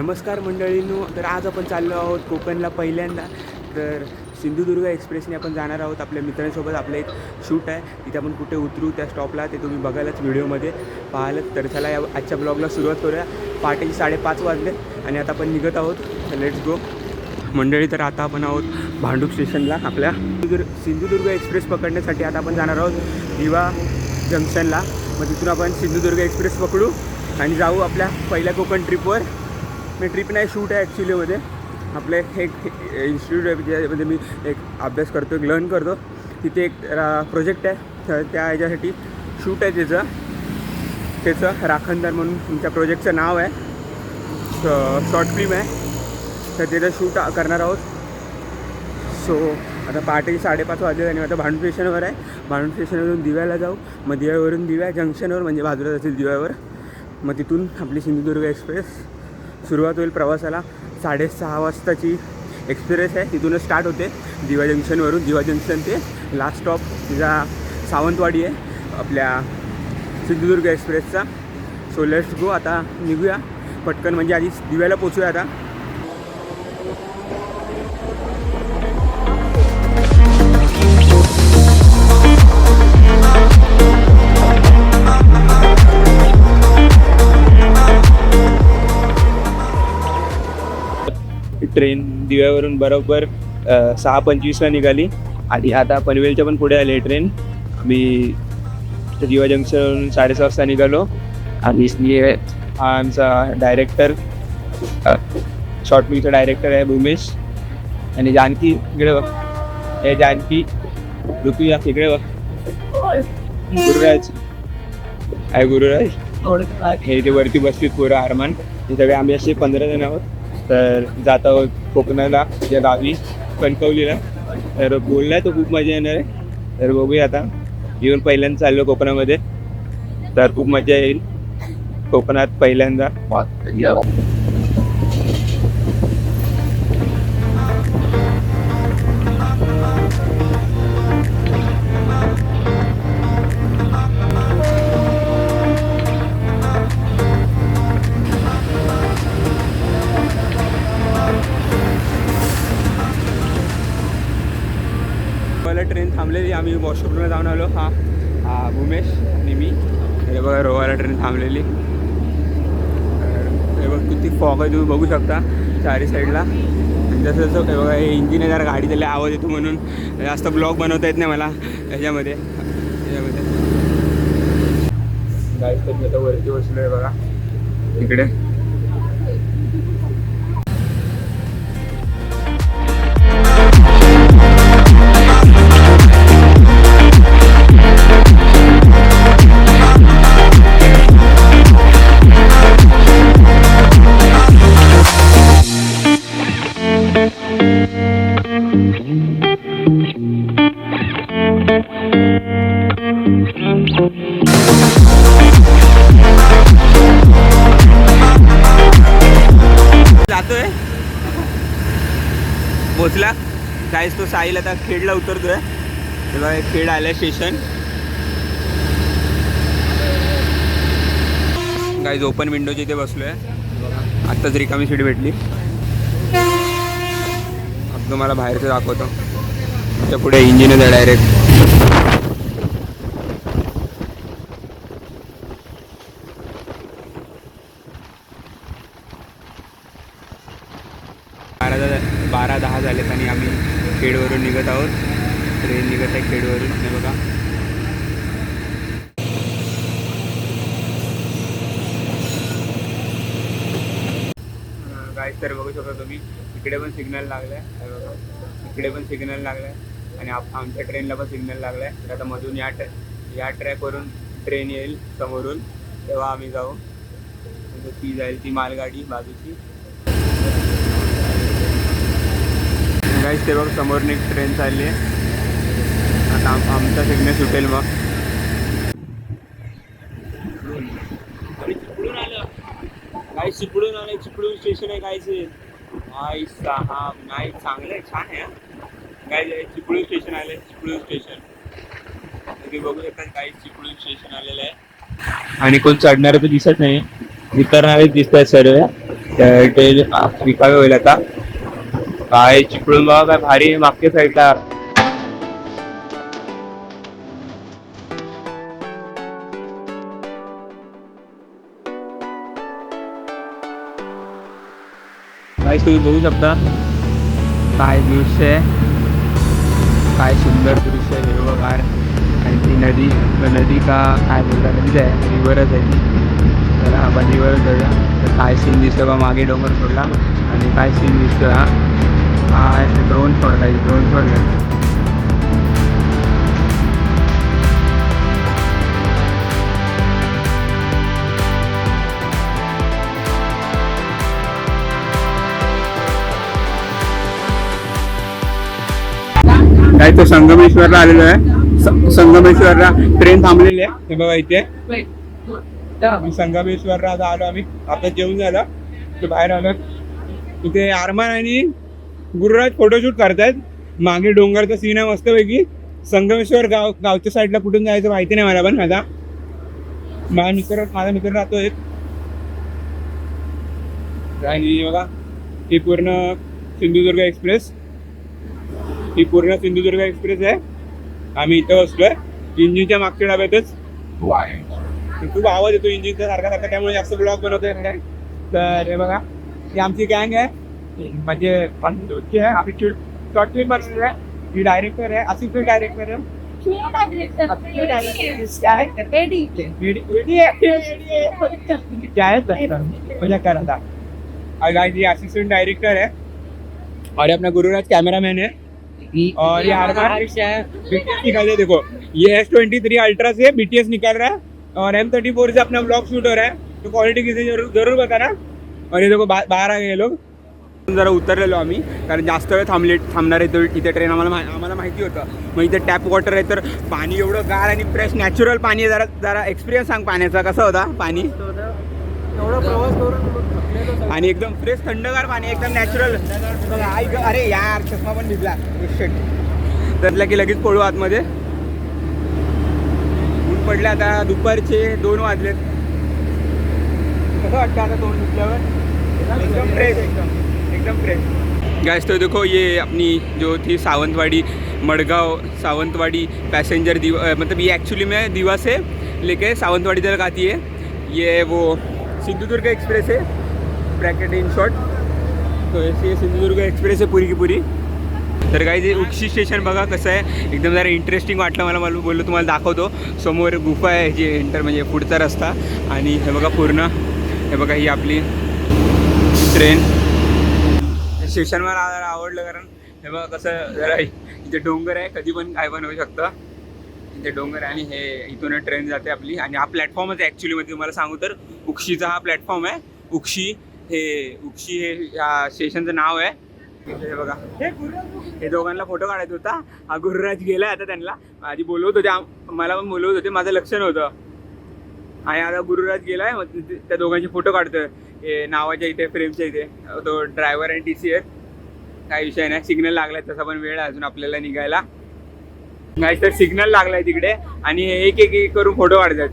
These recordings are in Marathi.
नमस्कार मंडळींनो, तर आज आपण चाललो आहोत कोकणला पहिल्यांदा. तर सिंधुदुर्ग एक्सप्रेसने आपण जाणार आहोत आपल्या मित्रांसोबत. आपलं एक शूट आहे, तिथे आपण कुठे उतरू त्या स्टॉपला ते तुम्ही बघायलाच व्हिडिओमध्ये पाहालच. तर चला या आजच्या ब्लॉगला सुरुवात करूया. पहाटे 5:30 वाजले आणि आता आपण निघत आहोत. लेट्स गो मंडळी. तर आता आपण आहोत भांडूप स्टेशनला. आपल्या सिंधुदुर्ग एक्सप्रेस पकडण्यासाठी आता आपण जाणार आहोत दिवा जंक्शनला. मग तिथून आपण सिंधुदुर्ग एक्सप्रेस पकडू आणि जाऊ आपल्या पहिल्या कोकण ट्रिपवर. मी ट्रिप नाही, शूट आहे ॲक्च्युलीमध्ये. आपले एक इन्स्टिट्यूट आहे ज्यामध्ये मी एक अभ्यास करतो, एक लर्न करतो. तिथे एक प्रोजेक्ट आहे, तर त्या ह्याच्यासाठी शूट आहे त्याचं राखणदार म्हणून तुमच्या प्रोजेक्टचं नाव आहे. शॉर्ट फिल्म आहे, तर त्याचं शूट करणार आहोत. सो आता पहाटे 5:30 वाजले आणि आता भांडूप स्टेशनवर आहे. भांडूप स्टेशनवरून दिव्याला जाऊ. मग दिव्यावरून दिव्या जंक्शनवर म्हणजे बाजूला जातील दिव्यावर. मग तिथून आपली सिंधुदुर्ग एक्सप्रेस सुरुवात होईल प्रवासाला. 6:30 वाजताची एक्सप्रेस आहे, तिथूनच स्टार्ट होते दिवा जंक्शनवरून. दिवा जंक्शन ते लास्ट स्टॉप तिचा सावंतवाडी आहे आपल्या सिंधुदुर्ग एक्सप्रेसचा. So let's go. आता निघूया पटकन, म्हणजे आधी दिव्याला पोचूया आता. ट्रेन दिव्यावरून बरोबर 6:25ला निघाली आणि आता पनवेलच्या पण पुढे आली ट्रेन. आम्ही दिवा जंक्शनवरून 6:30 वाजता निघालो. आणि हा आमचा डायरेक्टर, शॉर्ट फिल्मचा डायरेक्टर आहे भूमेश. आणि जानकी इकडे बघ, हे जानकी ऋतुया इकडे बघ. गुरुराज आहे, गुरुराज हे ते वरती बसतील पोरं आरमान. हे सगळे आम्ही असे 15 जण आहोत. तर जात आहोत कोकणाला, या गावी कणकवलीला. तर बोललाय तो खूप मजा येणार आहे. तर बघूया आता. येऊन पहिल्यांदा चाललो कोकणामध्ये, तर खूप मजा येईल कोकणात पहिल्यांदा. ट्रेन थांबलेली, आम्ही वॉशरूमला जाऊन आलो. हा भूमेश आणि मी. हे बघा रोहाला ट्रेन थांबलेली. हे बघ किती फॉग आहे, तुम्ही बघू शकता चारी साईडला. जसं जसं हे बघा, हे इंजिन आहे, जरा गाडी त्याला आवाज येतो म्हणून जास्त ब्लॉग बनवता येत नाही मला ह्याच्यामध्ये. गाईस तर मी आता वरती बसलो आहे बघा इकडे. जातोय पोचला गाईस तो. साहिल आता खेडला उतरतोय. तेव्हा खेड आलं स्टेशन. गाईस ओपन विंडोच्या इथे बसलोय. आत्ताच रिकामी सीट भेटली. आता तुम्हाला बाहेरचं दाखवतो. त्या पुढे इंजिनच आहे डायरेक्ट. बारा 10 झालेत आणि आम्ही खेडवरून निघत आहोत. ट्रेन निघत आहे खेडवरून. हे बघा गाईस, तर बघू शकता तुम्ही इकडे पण सिग्नल लागलं आहे. बघा इकडे पण सिग्नल लागलं आहे आणि आमच्या ट्रेनला पण सिग्नल लागलं आहे. तर आता मधून या ट्रॅकवरून ट्रेन येईल समोरून, तेव्हा आम्ही जाऊ. ती जाईल ती मालगाडी बाजूची. गाईस ते बघ समोरून एक ट्रेन चालली आहे. आता आमचा सिग्नल सुटेल मग. चिपळूण आलं गाईस, चिपळूण आलं. चिपळूण स्टेशन आहे गाईस. नाही चांगलं आहे, छान आहे गाईस. चिपळूण स्टेशन आलं आहे, चिपळूण स्टेशन. तुम्ही बघू शकता गाईस, चिपळूण स्टेशन आलेलं आहे. आणि कोण चढणार तर दिसत नाही, उतरणारे दिसत आहेत सर्व. तर ते रिकामे होईल आता. काय चिपळूण बघा काय भारी मागच्या साईडला. काय तुम्ही बघू शकता काय दृश्य आहे, काय सुंदर दृश्य आहे हिरवंगार. आणि ती नदी का काय बोलता, नदीच आहे, रिव्हरच आहे ती. तर आपण रिव्हरच जाऊया. तर काय सीन दिसतो बा मागे डोंगर सोडला आणि काय सीन दिसतो हा ड्रोन सोडला, ड्रोन सोडला. काय तो संगमेश्वरला आलेलो आहे. संगमेश्वरला ट्रेन थांबलेली आहे हे बघा इथे. संगमेश्वरला आता आलो आम्ही. आता जेवण झालं ते बाहेर आलो. इथे आरमान आणि गुरुराज फोटोशूट करतायत. मागे डोंगरचा सीन आहे मस्तपैकी. संगमेश्वर गावच्या साईडला कुठून जायचं माहिती नाही मला, पण आता माझा मित्र राहतोय. आणि बघा ही पूर्ण सिंधुदुर्ग एक्सप्रेस, ही पूर्ण सिंधुदुर्ग एक्सप्रेस आहे. आम्ही इथं बसलोय इंजिनच्या मागच्या डब्यातच. खूप आवाज येतो इंजिनचा सारखा सारखा, त्यामुळे जास्त ब्लॉग बनवतोय काय. तर हे बघा ही आमची गँग आहे, म्हणजे आहे. आम्ही शॉर्ट फिल्म बनवलेलं आहे. ही डायरेक्टर आहे, असिस्टंट डायरेक्टर आहे. असिस्टेंट डायरेक्टर है और अपना गुरुराज कैमरामैन है. और ये BTS निकाल देखो, ये S23 अल्ट्रा से BTS निकाल रहा है और M34 से अपना ब्लॉग शूट हो रहा है. तो क्वालिटी किसी जरूर बताना. और ये देखो बाहर आ गए लोग. जरा उतरलेलो आम्ही, कारण जास्त वेळ थांबणार आहे इथे ट्रेन. आम्हाला माहिती होतं. मग इथे टॅप वॉटर आहे, तर पाणी एवढं गार आणि फ्रेश नॅचरल पाणी आहे. जरा एक्सपिरियन्स सांग पाण्याचा, कसा होता पाणी. एवढा प्रवास करून आणि एकदम फ्रेश थंडगार पाणी, एकदम नॅचरल. अरे यार चष्मा पण भिजला त्यातला की लगेच पळू आतमध्ये. ऊन पडले आता, दुपारचे 2 वाजलेत. कसं वाटतं आता तोंड धुतल्यावर. एकदम फ्रेश, एकदम फ्रेश. गैस तो देखो ये अपनी जो थी सावंतवाड़ी मड़गांव सावंतवाड़ी पैसेंजर मतलब ये एक्चुअली में दीवा से लेके सावंतवाड़ी तक आती है. ये वो सिंधुदुर्ग एक्सप्रेस है, ब्रैकेट इन शॉर्ट. तो ऐसे सिंधुदुर्ग एक्सप्रेस आहे पुरी की पुरी. तर काय जे उक्षी स्टेशन बघा कसं आहे, एकदम जरा इंटरेस्टिंग वाटलं मला. बोललो तुम्हाला दाखवतो. समोर गुफा आहे जे एंटर म्हणजे पुढचा रस्ता. आणि हे बघा पूर्ण, हे बघा ही आपली ट्रेन. स्टेशन मला आवडलं कारण हे बघा कसं जरा इथे डोंगर आहे, कधी पण काय पण होऊ शकतं. इथे डोंगर आहे आणि हे इथून ट्रेन जाते आपली. आणि हा प्लॅटफॉर्मच आहे ॲक्च्युलीमध्ये तुम्हाला सांगू तर. उक्षीचा हा प्लॅटफॉर्म आहे. उक्षी हे ह्या स्टेशनचं नाव आहे. हे बघा हे दोघांना फोटो काढायचा होता. हा गुरुराज गेला आता. त्यांना आधी बोलवत होते, मला पण बोलवत होते, माझं लक्ष नव्हतं. आणि आता गुरुराज गेलाय, मग त्या दोघांचे फोटो काढतोय. हे नावाच्या इथे फ्रेमच्या इथे. तो ड्रायव्हर आणि TC आहे, काही विषय नाही. सिग्नल लागलाय, तसा पण वेळ आहे अजून आपल्याला निघायला. नाही तर सिग्नल लागलाय तिकडे आणि एक करून फोटो काढतात.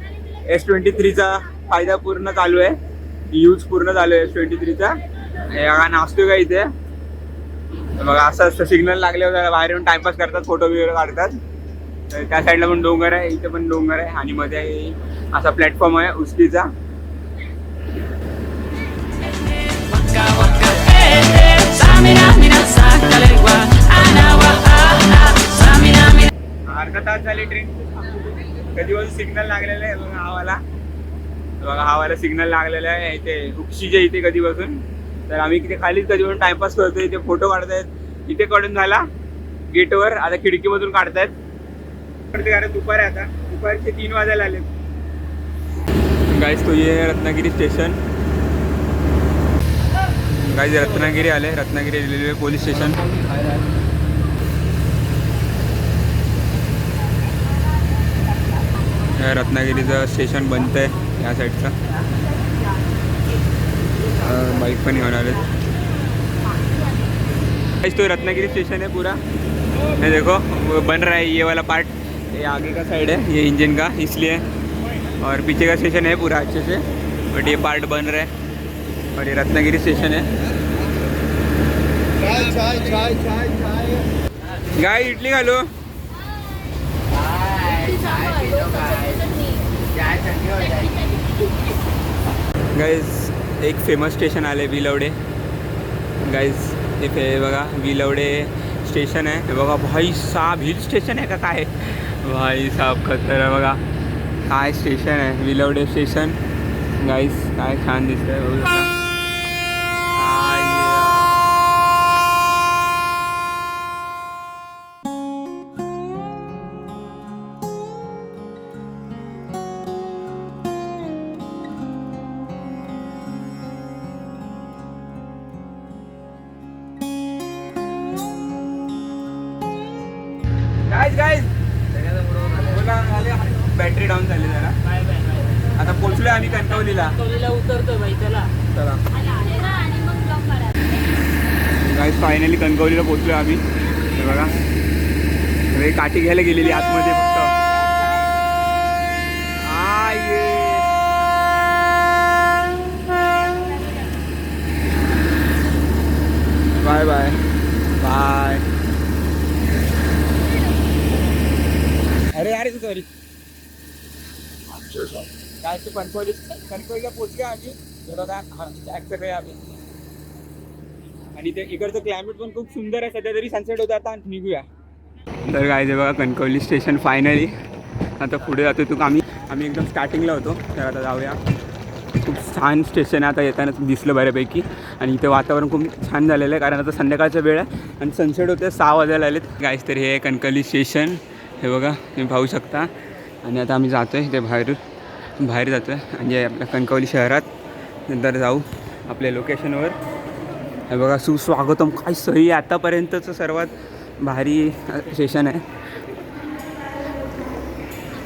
S23चा फायदा पूर्ण चालू आहे, यूज पूर्ण चालू आहे S23चा. हे नाचतोय का इथे बघा. असं असतं सिग्नल लागल्यावर बाहेर येऊन टाइमपास करतात, फोटो वगैरे काढतात. तर त्या साईडला पण डोंगर आहे, इथे पण डोंगर आहे. आणि मध्ये असा प्लॅटफॉर्म आहे उष्टीचा. अर्धा तास झाले ट्रेन. कधीपासून सिग्नल लागलेला आहे बघा. हावाला सिग्नल लागलेला आहे इथे उक्षीच्या इथे कधीपासून. तर आम्ही इथे खालीच कधीपासून टाइमपास करतोय. इथे फोटो काढतायत. इथे काढून झाला गेटवर, आता खिडकीमधून काढतायत. कारण दुपार आहे, आता दुपारचे 3 वाजायला आले. गाइस तो ये रत्नागिरी स्टेशन. गाइस रत्नागिरी आले, रत्नागिरी रेल्वे पोलीस स्टेशन. रत्नागिरीचं स्टेशन बनतं आहे या साईडचं. बाइक पण घेऊन आले. तो रत्नागिरी स्टेशन है पूरा. ये देखो वो बन रहा है, ये वाला पार्ट. ये आगे का साइड है, ये इंजन का, इसलिए. और पीछे का स्टेशन है पूरा अच्छे से, बट ये पार्ट बन रहा है. और ये रत्नागिरी स्टेशन है. गाय इडली घालो. गाइज एक फेमस स्टेशन आले विलवडे. गाइज इथे बघा विलवडे स्टेशन आहे. हे बघा भाई साहब हिल स्टेशन आहे का काय. भाई साहब खतर आहे बघा काय स्टेशन आहे विलवडे स्टेशन. गाइज काय छान दिसतंय बघू शकता. गाइस बॅटरी डाऊन झाली जरा. आता पोहोचलोय आम्ही कणकवलीला. उतरतो भाई चला. चला गाइस फायनली कणकवलीला पोहोचलोय आम्ही. हे बघा हे काठी घ्यायला गेलेली आतमध्ये फक्त. Bye bye bye. अरे अरे सॉरी काय तू कणकवलीला पोचले आम्ही. बघा ॲक्सेप्ट आहे आम्ही. आणि ते इकडचं क्लायमेट पण खूप सुंदर आहे सध्या तरी. सनसेट होता आता निघूया. तर काय ते बघा कणकवली स्टेशन फायनली. आता पुढे जातो तू. आम्ही एकदम स्टार्टिंगला होतो. तर आता जाऊया. खूप छान स्टेशन आहे. आता येताना दिसलं बऱ्यापैकी. आणि इथे वातावरण खूप छान झालेलं आहे कारण आता संध्याकाळचा वेळ आहे आणि सनसेट होते 6 वाजायला आलेत. गाइस तर हे आहे कणकवली स्टेशन. हे बघा तुम्ही पाहू शकता. आणि आता आम्ही जातो आहे ते बाहेर जातो आहे म्हणजे आपल्या कणकवली शहरात. नंतर जाऊ आपल्या लोकेशनवर. हे बघा सुस्वागतम काय सही आहे. आतापर्यंतचं सर्वात भारी स्टेशन आहे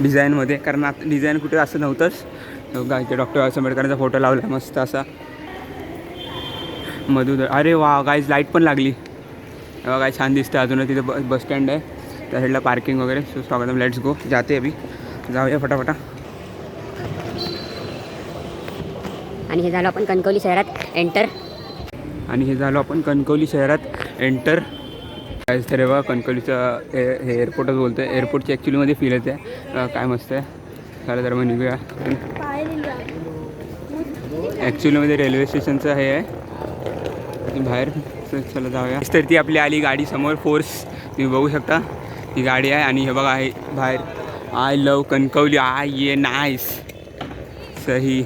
डिझाईनमध्ये. कारण आता डिझाईन कुठे असं नव्हतंच. बघा इथे डॉक्टर बाबासाहेब आंबेडकरांचा फोटो लावला आहे मस्त असा मधुदर. अरे वा गाईज लाईट पण लागली. हे बघा काय छान दिसतं. अजूनच तिथे बस स्टँड आहे त्या साईडला पार्किंग वगैरे. सुस्वागतम. Let's go. जाते अभी जाऊया फटाफटा. आणि हे झालं आपण कणकवली शहरात एंटर. काहीच तर बघा कणकवलीचं हे एअरपोर्टच बोलतो आहे. एअरपोर्टची ॲक्च्युलीमध्ये फील येते. काय मस्त आहे. चला तर मग निघूया. ॲक्च्युलीमध्ये रेल्वे स्टेशनचं हे आहे बाहेर. चला जाऊया. तर ती आपली आली गाडी समोर फोर्स तुम्ही बघू शकता. ती गाडी आहे. आणि हे बघा आहे बाहेर आय लव कणकवली. ये नाईस सही.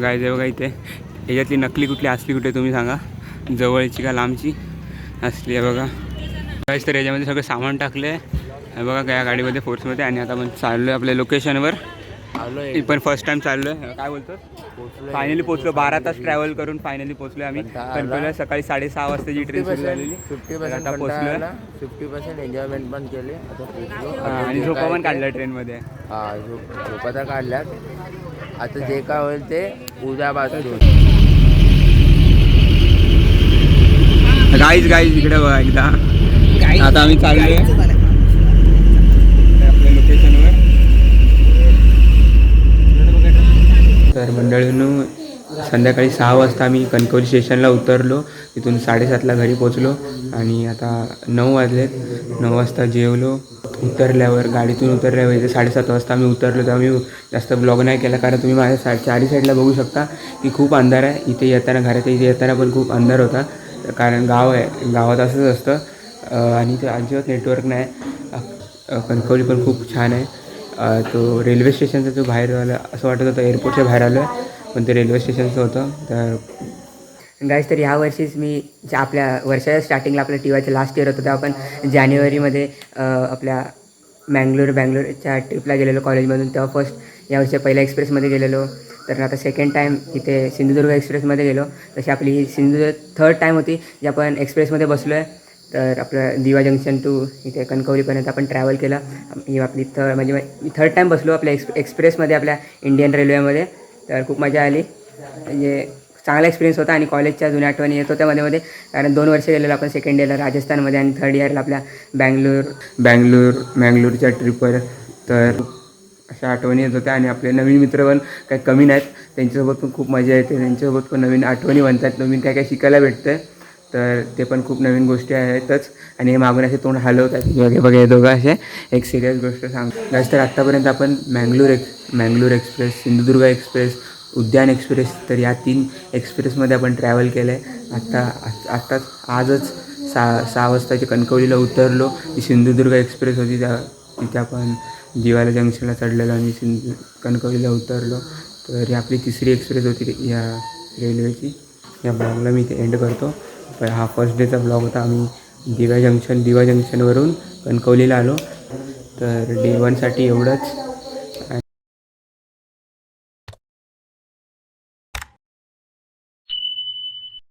गाय बघा इथे ह्याच्यातली नकली कुठली असली कुठे तुम्ही सांगा. जवळची का लांबची असली आहे बघा. गाईस तर याच्यामध्ये सगळं सामान टाकलं आहे. हे बघा त्या गाडीमध्ये फोर्समध्ये. आणि आता आपण चाललो आहे आपल्या लोकेशनवर. पण फर्स्ट टाइम चाललो आहे. काय बोलतो फायनली पोचलो. 12 तास ट्रॅव्हल करून फायनली पोचलो आम्ही कणकवलीला. सकाळी 6:30 वाजताची ट्रेन सुरू झालेली. 50% आता पोचलो. 50% एन्जॉयमेंट पण केले. आता पोचलो. आणि झोपा पण काढल्या ट्रेनमध्ये. हा झोपा तर काढल्यात. आता जे काय होईल ते उद्या पासून. गाईज इकडे बघा एकदा. आता आम्ही चाललोय आपल्या लोकेशनवर. तर मंडळींनो संध्याकाळी 6 वाजता आम्ही कणकवली स्टेशनला उतरलो. तिथून 7:30ला घरी पोचलो. आणि आता 9 वाजलेत. 9 वाजता जेवलो. उतरल्यावर गाडीतून उतरल्यावर इथे 7:30 वाजता आम्ही उतरलो. तर आम्ही जास्त ब्लॉग नाही केला कारण तुम्ही माझ्या चारी साईडला बघू शकता की खूप अंधार आहे. इथे येताना इथे येताना पण खूप अंधार होता. कारण गाव आहे. गावात असंच असतं. आणि ते अजिबात नेटवर्क नाही. कणकवली पण खूप छान आहे. तो रेल्वे स्टेशनचा जो बाहेर आला असं वाटत होतं एअरपोर्टच्या बाहेर आलो आहे पण ते रेल्वे स्टेशनचं होतं. तर गाईज तर ह्या वर्षीच मी आपल्या वर्षाच्या स्टार्टिंगला आपल्या टी वायचं लास्ट इयर होतं तेव्हा आपण जानेवारीमध्ये आपल्या बँगलोरच्या ट्रिपला गेलेलो कॉलेजमधून. तेव्हा फर्स्ट यावर्षी पहिल्या एक्सप्रेसमध्ये गेलेलो. तर आता सेकंड टाईम इथे सिंधुदुर्ग एक्सप्रेसमध्ये गेलो. तशी आपली ही सिंधुदुर्ग थर्ड टाईम होती जी आपण एक्सप्रेसमध्ये बसलो आहे. तर आपलं दिवा जंक्शन टू इथे कणकवलीपर्यंत आपण ट्रॅव्हल केलं. ही आपली म्हणजे मी थर्ड टाईम बसलो आपल्या एक्सप्रेसमध्ये आपल्या इंडियन रेल्वेमध्ये. तर खूप मजा आली. म्हणजे चांगला एक्सपिरियन्स होता. आणि कॉलेजच्या जुन्या आठवणी येत होत्या मध्ये कारण 2 वर्ष गेलेलो आपण. सेकंड इयरला राजस्थानमध्ये आणि थर्ड इयरला आपल्या बँगलोरच्या ट्रिपवर. तर अशा आठवणी येत होत्या. आणि आपले नवीन मित्र पण काही कमी नाहीत, त्यांच्यासोबत पण खूप मजा येते, त्यांच्यासोबत पण नवीन आठवणी बनतात, नवीन काय काय शिकायला भेटतं. तर ते पण खूप नवीन गोष्टी आहेतच. आणि हे मागून असे तोंड हलवतात बघे बघे दोघं असे. एक सिरियस गोष्ट सांग तर आत्तापर्यंत आपण मँगलोर एक्सप्रेस, सिंधुदुर्ग एक्सप्रेस, उद्यान एक्सप्रेस, तर या 3 एक्सप्रेसमध्ये आपण ट्रॅव्हल केलं आहे. आत्ताच आजच 6 वाजताची कणकवलीला उतरलो. ती सिंधुदुर्ग एक्सप्रेस होती, तिथे आपण दिवाला जंक्शनला चढलेलो आणि कणकवलीला उतरलो. तर ही आपली 3री एक्सप्रेस होती या रेल्वेची. या ब्लॉगला मी इथे एंड करतो. हा फर्स्ट डेचा ब्लॉग होता. आम्ही दिवा जंक्शनवरून कणकवलीला आलो. तर डे 1साठी एवढंच.